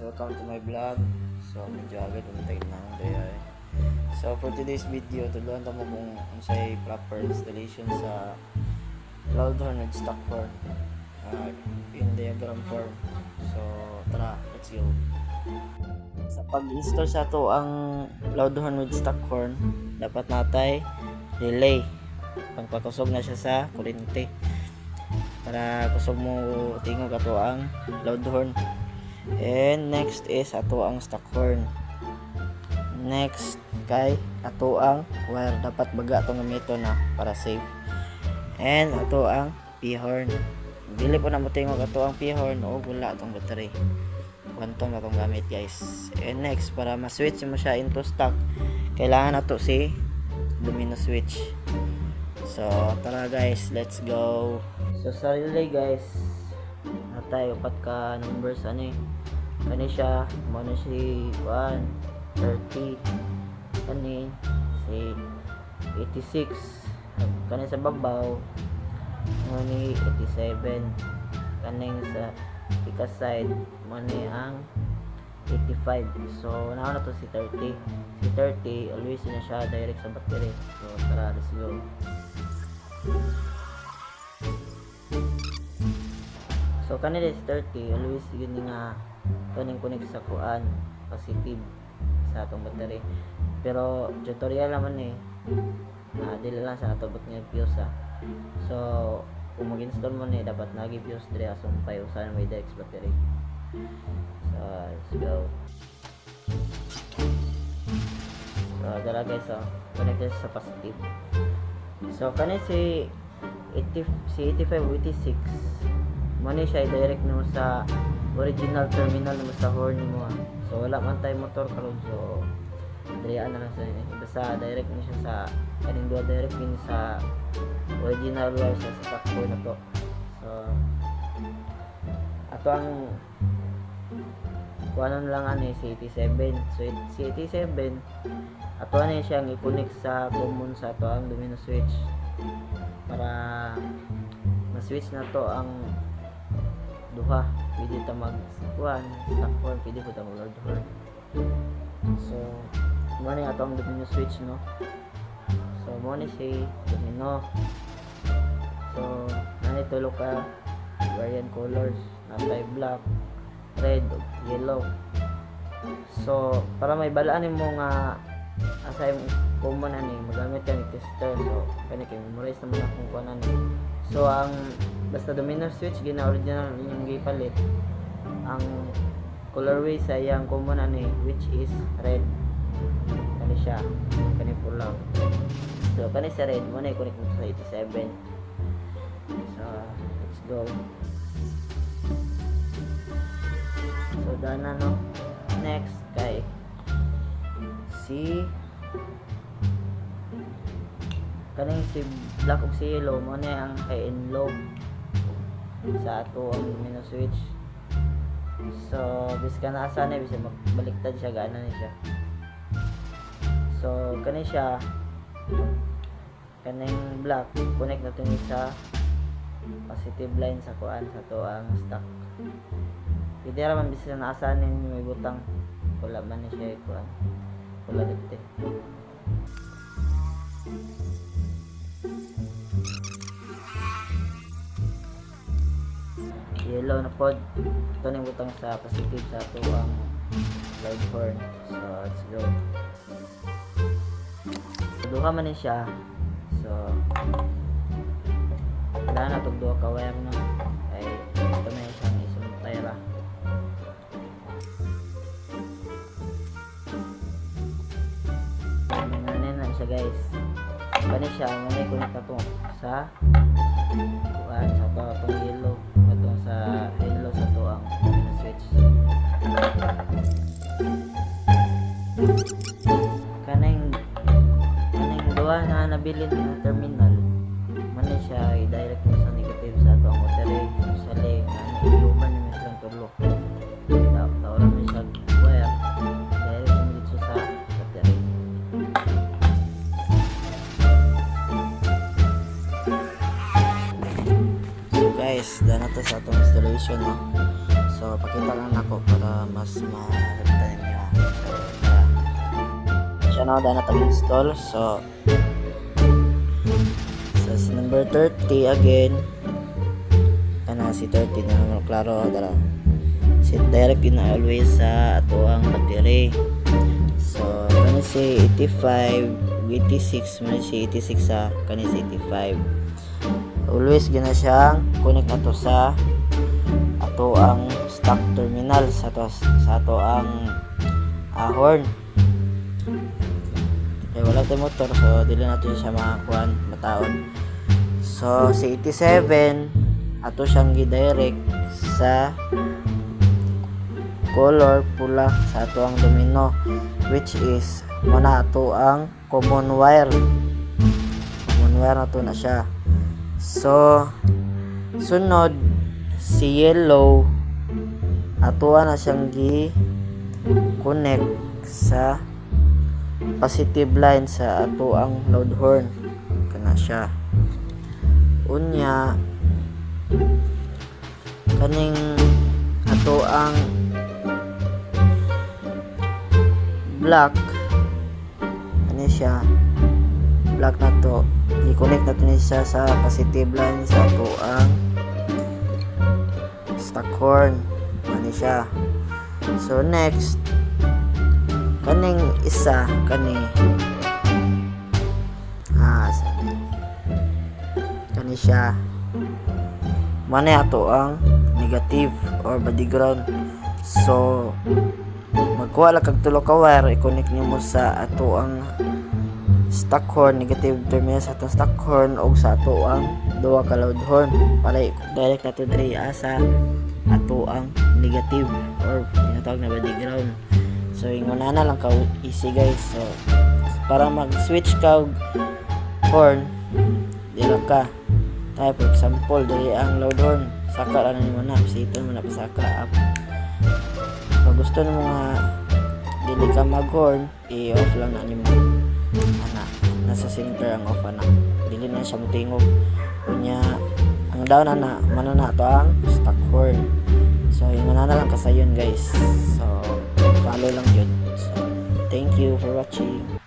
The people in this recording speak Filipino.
welcome to my vlog. So medyo agad umatay na ang day. So for today's video, tuluan mo kung unsay proper installation sa Loudhorn with stock horn in diagram form. So tara, let's go. Sa pag-install sa to ang Loudhorn with stock horn, dapat natay relay pagpakusog na siya sa kuryente para kusog mo tingog ato ang Loudhorn. And next is ato ang stock horn. Next kay ato ang wire, dapat baga atong gamiton na para safe. And ato ang P-horn. Dili po na mo tingog ato ang P-horn o wala atong battery. Kwantong atong gamit guys. And next, para ma-switch mo siya into stock, kailangan ato si domino switch. So tara guys, let's go. So sa relay guys, natay upat ka numbers kani siya mo na si 30, kani si 86, kani sa babaw mo ni 87, kaning sa ika side mo ni ang 85. So now na to si 30. Si 30 always na siya direct sa battery. So tara, let's go. So kanina is 30, always yun nga kaning connect sa kuan positive sa atong battery. Pero tutorial naman dili lang sa atobot nga fuse So kung mag-install mo dapat nagi fuse dire asong pay usahan may direct battery. So let's go. So dala guys, connect sa positive. So kanina si 85 86 money siya direct no sa original terminal mo sa horn mo. So wala man tay motor karon, so dayaan na lang sa basta direct ni siya sa kaning dual direct pin sa original wire sa stock horn na to. So ato ang kuanon lang si 87. So si 87 ato siyang i-connect sa common sa ato ang domino switch para ma-switch na to ang duha. Pwede ta mag-kuan stock horn, pwede po ta mag-Loudhorn. So mo ni atong domino switch no. So mo ni si domino. So nani tulo ka variant colors, natay black, red, yellow. So para may balaan mo nga asay common magamit ka ni tester. So kani kay memorize naman akong kuan So ang basta domino switch gina original yung gipalit, ang colorway sa yang common which is red. Kani siya, kani pula. So kani sa red mo na i-connect mo sa 87. So let's go. So dana no. Next kay si kaning si black ug si yellow mo na ang kay in low sa ato ang domino switch. So bis ka na asa na bisa magbaliktad siya gana ni siya. So kani siya kaning black connect nato ni sa positive line sa kuan sa to ang stock. Pwede ra man bisa na asa ni may butang wala man ni siya kuan wala dito. Yellow na pod ito na yung butang sa positive sa ito ang Loudhorn. So let's go. Duha man siya. So kailangan na itong duha ka wire no. Ay ito na siyang isuntay ra. Nanin na siya guys. Kani siya may connect na to sa kuan sa to itong yellow sa yellow sa to ang domino switch. Kanang duha na nabilin na terminal man siya i-direct mo sa negative sa to ang battery. Usually iluman naman silang tulo. Tawaran mo siya wire direct mo dito sa battery. Guys, dana to sa atong installation no. So pakita lang ako para para mas ma-reply niya. So, siya na na tag-install. So sa number 30 again, si 30 na naman klaro dara. Set direct yun na always sa ato ang battery. So kani si 85 86 man si 86 sa kani si 85. Always gina siyang connect nato sa ato ang stock terminal sa ato ang horn. Wala tayong motor, so dili natin siya makakuan mataon. So si 87 ato siyang gi-direct sa color pula sa ato ang domino, which is muna ato ang common wire nato na siya. So sunod si yellow ato na siyang gi-connect sa positive line sa ato ang loud horn kana siya. Unya kaning ato ang black ano siya, black na to i-connect nato ni siya sa positive line sa ato ang stock horn ano siya. So next kaning isa kani siya mani ato ang negative or body ground. So magkuha lang kag tulo ka wire, i-connect nimo sa ato ang stock horn negative terminal sa atong stock horn o sa ato ang duha ka loud horn para direct nato diri sa ato ang negative or tinatawag na body ground. So ingon na lang ka easy guys. So para mag-switch ka horn dira ka tayo, for example diri ang loud horn saka lang nimo na siton mo na pasaka up. Pag gusto nimo nga dili ka mag-horn, i-off lang na nimo ana nasa center ang off na dili na siya mutingog kunya ang down na mano na to ang stock horn. So yun na lang kasayon guys. So follow lang yun. So thank you for watching.